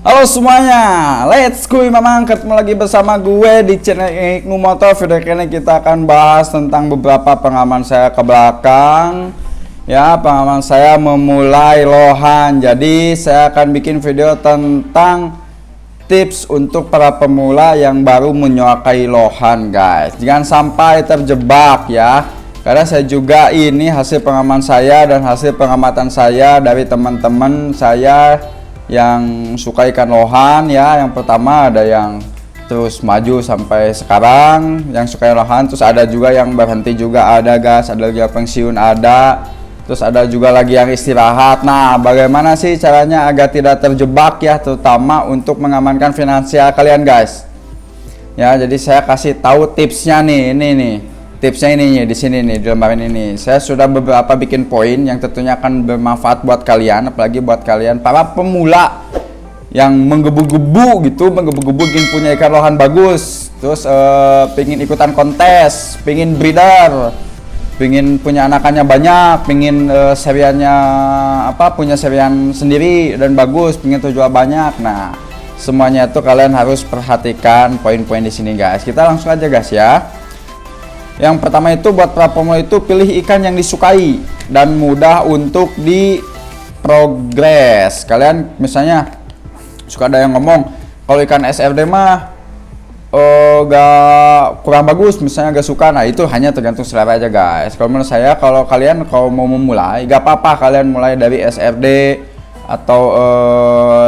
Halo semuanya, let's go memang ketemu lagi bersama gue di channel Iknu Motor. Video kali ini kita akan bahas tentang beberapa pengalaman saya ke belakang. Ya, pengalaman saya memulai lohan. Jadi saya akan bikin video tentang tips untuk para pemula yang baru menyukai lohan, guys. Jangan sampai terjebak ya. Karena saya juga ini hasil pengalaman saya dan hasil pengamatan saya dari teman-teman saya yang suka ikan lohan ya. Yang pertama ada yang terus maju sampai sekarang yang suka lohan, terus ada juga yang berhenti juga ada, guys. Ada lagi yang pensiun ada, terus ada juga lagi yang istirahat. Nah, bagaimana sih caranya agar tidak terjebak ya, terutama untuk mengamankan finansial kalian, guys? Ya, jadi saya kasih tahu tipsnya nih, ini nih. Tipsnya ini nih, di sini nih, di lembaran ini. Saya sudah beberapa bikin poin yang tentunya akan bermanfaat buat kalian, apalagi buat kalian para pemula yang menggebu-gebu gitu, ingin punya ikan lohan bagus, terus pingin ikutan kontes, pingin breeder, pingin punya anakannya banyak, pingin seriannya punya serian sendiri dan bagus, pingin terjual banyak. Nah, semuanya itu kalian harus perhatikan poin-poin di sini, guys. Kita langsung aja, guys ya. Yang pertama itu buat para pemula itu pilih ikan yang disukai dan mudah untuk diprogres. Kalian misalnya suka ada yang ngomong kalau ikan SFD mah kurang bagus, misalnya gak suka. Nah, itu hanya tergantung selera aja, guys. Kalau menurut saya, kalau kalian mau memulai, gak apa-apa kalian mulai dari SFD atau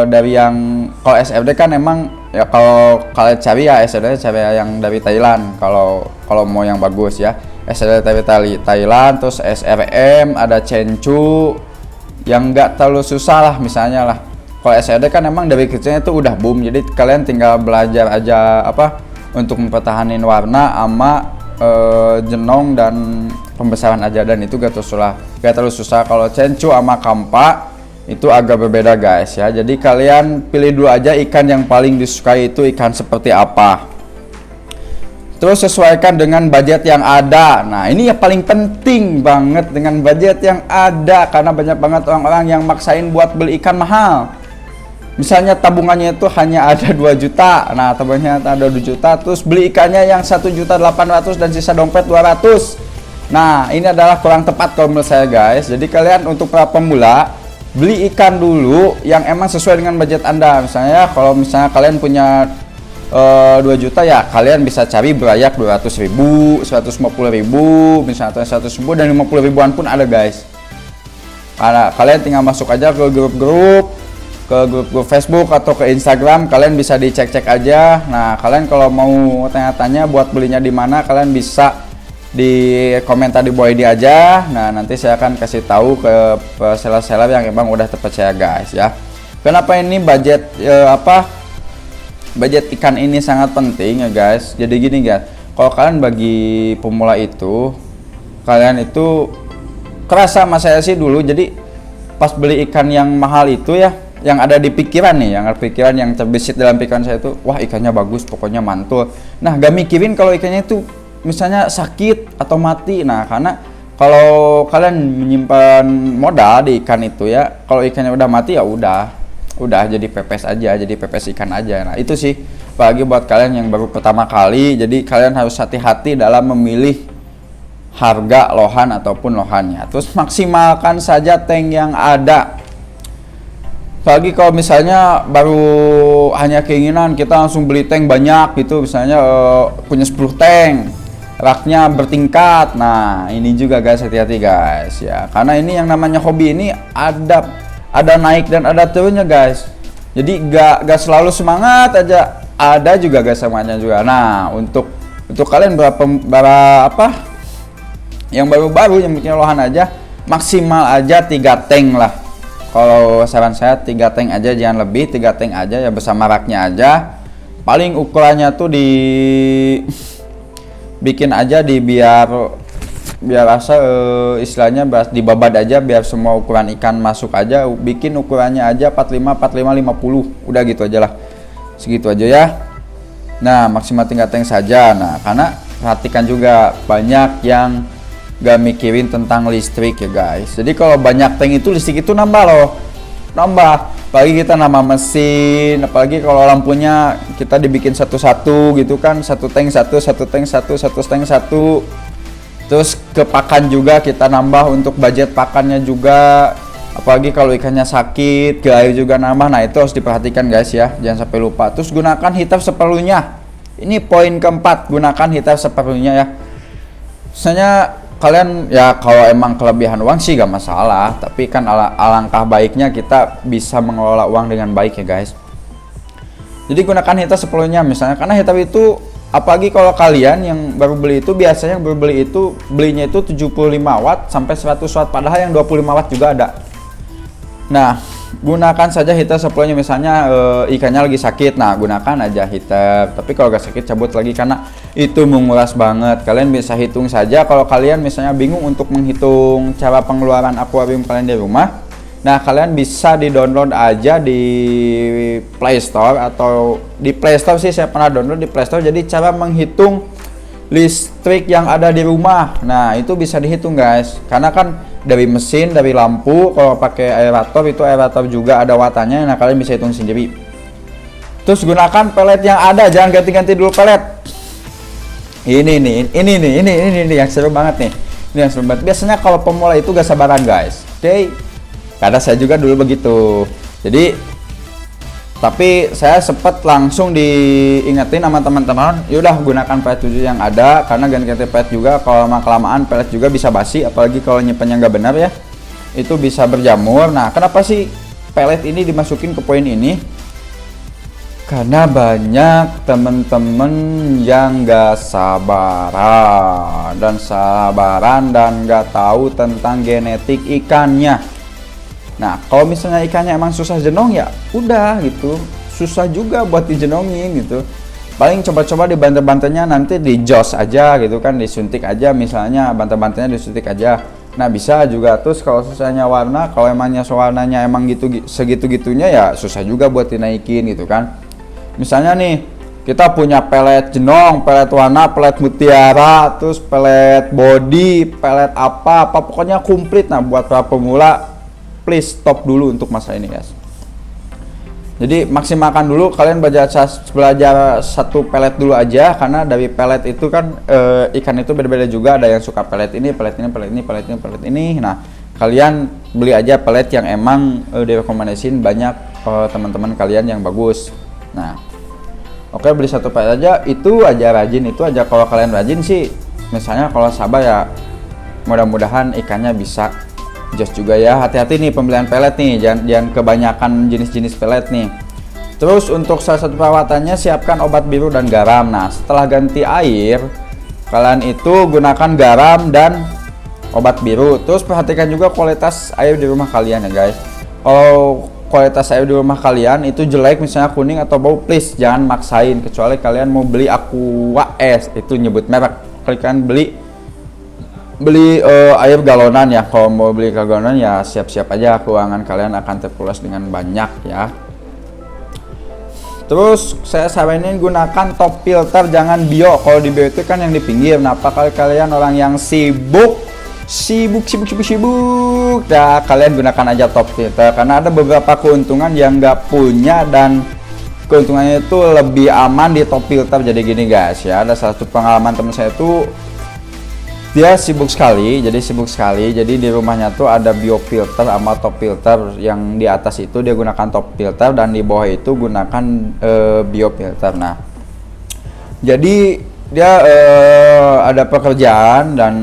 dari yang, kalau SFD kan emang ya, kalau kalian cari ya SFD cari yang dari Thailand. Kalau mau yang bagus ya, SFD dari Thailand. Terus SRM, ada Chenchu yang nggak terlalu susah lah, misalnya lah. Kalau SFD kan emang dari kecilnya itu udah boom, jadi kalian tinggal belajar aja untuk mempertahankan warna sama jenong dan pembesaran aja, dan itu gak terlalu susah. Kalau Chenchu sama Kampa itu agak berbeda, guys ya. Jadi kalian pilih dulu aja ikan yang paling disukai itu ikan seperti apa. Terus sesuaikan dengan budget yang ada. Nah, ini yang paling penting banget, dengan budget yang ada, karena banyak banget orang-orang yang maksain buat beli ikan mahal. Misalnya tabungannya itu hanya ada 2 juta. Nah, tabungannya ada 2 juta, terus beli ikannya yang 1.800.000 dan sisa dompet 200. Nah, ini adalah kurang tepat kalau menurut saya, guys. Jadi kalian untuk para pemula beli ikan dulu yang emang sesuai dengan budget Anda. Misalnya kalau misalnya kalian punya 2 juta ya, kalian bisa cari berayak 200.000, 150.000, misalnya 100.000 dan 50.000-an pun ada, guys. Karena kalian tinggal masuk aja ke grup-grup Facebook atau ke Instagram, kalian bisa dicek-cek aja. Nah, kalian kalau mau tanya-tanya buat belinya di mana, kalian bisa di komentar di bawah ini aja. Nah, nanti saya akan kasih tahu ke seller-seller yang emang udah terpercaya, guys ya. Kenapa ini budget budget ikan ini sangat penting ya, guys. Jadi gini, guys, kalau kalian bagi pemula itu, kalian itu kerasa sama saya sih dulu. Jadi pas beli ikan yang mahal itu ya, yang ada di pikiran nih, yang terbesit dalam pikiran saya itu, wah ikannya bagus, pokoknya mantul. Nah, gak mikirin kalau ikannya itu misalnya sakit atau mati. Nah, karena kalau kalian menyimpan modal di ikan itu ya, kalau ikannya udah mati ya udah jadi pepes aja, jadi pepes ikan aja. Nah, itu sih bagi buat kalian yang baru pertama kali. Jadi kalian harus hati-hati dalam memilih harga lohan ataupun lohannya. Terus maksimalkan saja tank yang ada. Lagi kalau misalnya baru hanya keinginan kita langsung beli tank banyak gitu, misalnya punya 10 tank, raknya bertingkat. Nah, ini juga, guys, hati-hati, guys ya, karena ini yang namanya hobi ini ada naik dan ada turunnya, guys. Jadi gak selalu semangat aja, ada juga, guys, semangatnya juga. Nah, untuk kalian yang baru-baru yang bikin lohan aja, maksimal aja 3 tank lah. Kalau saran saya 3 tank aja, jangan lebih. 3 tank aja ya, bersama raknya aja. Paling ukurannya tuh bikin aja biar istilahnya dibabad aja, biar semua ukuran ikan masuk aja. Bikin ukurannya aja 45, 50. Udah gitu aja lah, segitu aja ya. Nah, maksimal 3 tank saja. Nah, karena perhatikan juga banyak yang gak mikirin tentang listrik ya, guys. Jadi kalau banyak tank itu listrik itu nambah loh. nambah. Apalagi kita nambah mesin, apalagi kalau lampunya kita dibikin satu-satu gitu kan, satu tank satu, satu tank satu, satu tank satu. Terus ke pakan juga kita nambah untuk budget pakannya juga. Apalagi kalau ikannya sakit, ke air juga nambah. Nah itu harus diperhatikan guys ya, jangan sampai lupa. Terus gunakan heater seperlunya. Ini poin keempat, gunakan heater seperlunya ya. Misalnya kalian ya kalau emang kelebihan uang sih gak masalah, tapi kan alangkah baiknya kita bisa mengelola uang dengan baik ya guys. Jadi gunakan heater seperlunya misalnya, karena heater itu apalagi kalau kalian yang baru beli itu biasanya baru beli itu belinya itu 75 watt sampai 100 watt, padahal yang 25 watt juga ada. Nah gunakan saja heater seperlunya. Misalnya ikannya lagi sakit, nah gunakan aja heater. Tapi kalau gak sakit cabut lagi, karena itu menguras banget. Kalian bisa hitung saja kalau kalian misalnya bingung untuk menghitung cara pengeluaran akuarium kalian di rumah. Nah kalian bisa di download aja di Play Store, atau di Play Store sih saya pernah download di Play Store. Jadi cara menghitung listrik yang ada di rumah, nah itu bisa dihitung guys, karena kan dari mesin, dari lampu, kalau pakai aerator itu aerator juga ada wattanya. Nah kalian bisa hitung sendiri. Terus gunakan pelet yang ada, jangan ganti-ganti dulu pelet. Ini yang seru banget nih. Ini yang seru banget. Biasanya kalau pemula itu gak sabaran guys. Oke, karena saya juga dulu begitu. Jadi tapi saya sempat langsung diingetin sama teman-teman, yaudah gunakan pelet 7 yang ada, karena ganti-ganti pelet juga kalau lama-kelamaan pelet juga bisa basi, apalagi kalau nyimpennya nggak benar ya, itu bisa berjamur. Nah kenapa sih pelet ini dimasukin ke poin ini? Karena banyak temen-temen yang nggak sabaran dan nggak tahu tentang genetik ikannya. Nah kalau misalnya ikannya emang susah jenong ya udah gitu, susah juga buat dijenongin gitu. Paling coba-coba di banter-banternya nanti di jos aja gitu kan, disuntik aja misalnya, banter-banternya disuntik aja. Nah bisa juga. Terus kalau susahnya warna, kalau emangnya warnanya emang gitu segitu-gitunya ya susah juga buat dinaikin gitu kan. Misalnya nih kita punya pelet jenong, pelet warna, pelet mutiara, terus pelet body, pelet apa pokoknya komplit. Nah buat para pemula please stop dulu untuk masa ini guys. Jadi maksimalkan dulu, kalian belajar satu pelet dulu aja, karena dari pelet itu kan ikan itu beda-beda juga, ada yang suka pelet ini, pelet ini, pelet ini, pelet ini, pelet ini. Nah kalian beli aja pelet yang emang direkomendasiin banyak teman-teman kalian yang bagus. Nah oke, beli satu pelet aja, itu aja rajin, itu aja. Kalau kalian rajin sih, misalnya kalau sabar ya mudah-mudahan ikannya bisa jos juga ya. Hati-hati nih pembelian pelet nih, jangan kebanyakan jenis-jenis pelet nih. Terus untuk salah satu perawatannya, siapkan obat biru dan garam. Nah setelah ganti air, kalian itu gunakan garam dan obat biru. Terus perhatikan juga kualitas air di rumah kalian ya guys. Kalau kualitas air di rumah kalian itu jelek, misalnya kuning atau bau, please jangan maksain. Kecuali kalian mau beli Aqua S, itu nyebut merek. Kalian beli air galonan ya. Kalau mau beli galonan ya siap-siap aja, keuangan kalian akan terkuras dengan banyak ya. Terus saya saranin gunakan top filter, jangan bio. Kalau di bio itu kan yang di pinggir. Nah apakah kalian orang yang sibuk, nah kalian gunakan aja top filter, karena ada beberapa keuntungan yang nggak punya, dan keuntungannya itu lebih aman di top filter. Jadi gini guys ya, ada satu pengalaman teman saya itu, dia sibuk sekali, jadi di rumahnya tuh ada bio filter sama top filter. Yang di atas itu dia gunakan top filter, dan di bawah itu gunakan bio filter. Nah jadi dia ada pekerjaan, dan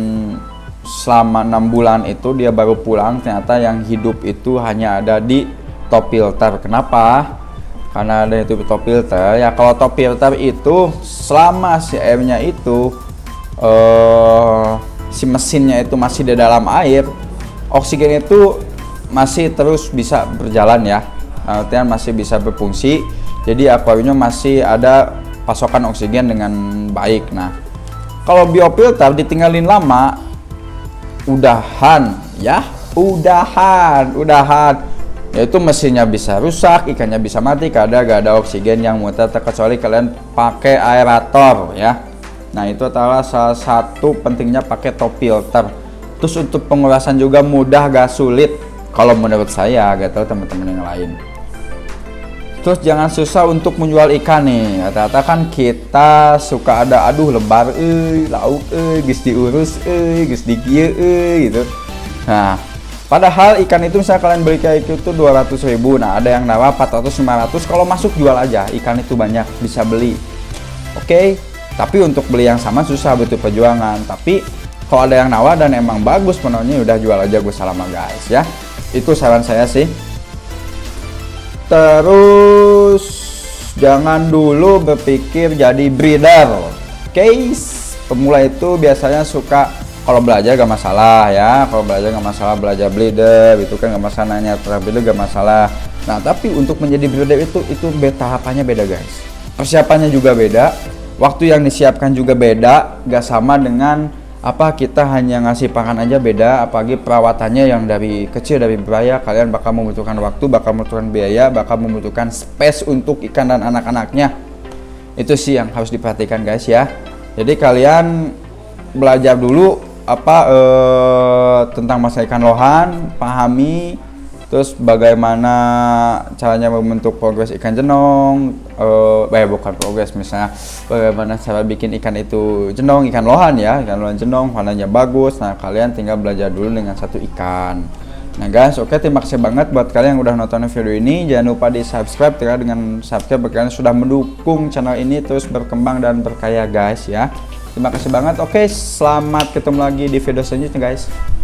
selama 6 bulan itu dia baru pulang, ternyata yang hidup itu hanya ada di top filter. Kenapa? Karena ada itu top filter ya. Kalau top filter itu selama si airnya itu si mesinnya itu masih di dalam air, oksigen itu masih terus bisa berjalan ya, artinya masih bisa berfungsi. Jadi akuariumnya masih ada pasokan oksigen dengan baik. Nah kalau biofilter ditinggalin lama, udahan yaitu mesinnya bisa rusak, ikannya bisa mati karena gak ada oksigen yang muter, terkecuali kalian pakai aerator ya. Nah itu adalah salah satu pentingnya pakai top filter. Terus untuk pengurasan juga mudah, gak sulit. Kalau menurut saya, gak tahu teman-teman yang lain. Terus jangan susah untuk menjual ikan nih. Rata-rata kan kita suka ada aduh lebar lauk geus diurus geus dikieu gitu. Nah, padahal ikan itu misalnya kalian beli kayak itu 200.000. Nah, ada yang nawar 400 500. Kalau masuk jual aja. Ikan itu banyak bisa beli. Oke. Tapi untuk beli yang sama susah, butuh perjuangan. Tapi kalau ada yang nawar dan emang bagus menunya, udah jual aja gue selama guys ya. Itu saran saya sih. Terus jangan dulu berpikir jadi breeder. Case pemula itu biasanya suka kalau belajar gak masalah ya. Kalau belajar gak masalah, belajar breeder itu kan gak masalah, nanya breeder gak masalah. Nah, tapi untuk menjadi breeder itu tahapannya beda guys. Persiapannya juga beda. Waktu yang disiapkan juga beda, gak sama dengan kita hanya ngasih pakan aja beda, apalagi perawatannya yang dari kecil, dari beraya, kalian bakal membutuhkan waktu, bakal membutuhkan biaya, bakal membutuhkan space untuk ikan dan anak-anaknya. Itu sih yang harus diperhatikan guys ya. Jadi kalian belajar dulu tentang masa ikan lohan, pahami, terus bagaimana caranya membentuk progres ikan jenong, bukan progres, misalnya bagaimana cara bikin ikan itu jenong, ikan lohan ya, ikan lohan jenong, warnanya bagus. Nah, kalian tinggal belajar dulu dengan satu ikan. Nah guys, oke, terima kasih banget buat kalian yang udah nonton video ini. Jangan lupa di subscribe, karena dengan subscribe kalian sudah mendukung channel ini terus berkembang dan berkaya guys ya. Terima kasih banget. Oke, selamat ketemu lagi di video selanjutnya guys.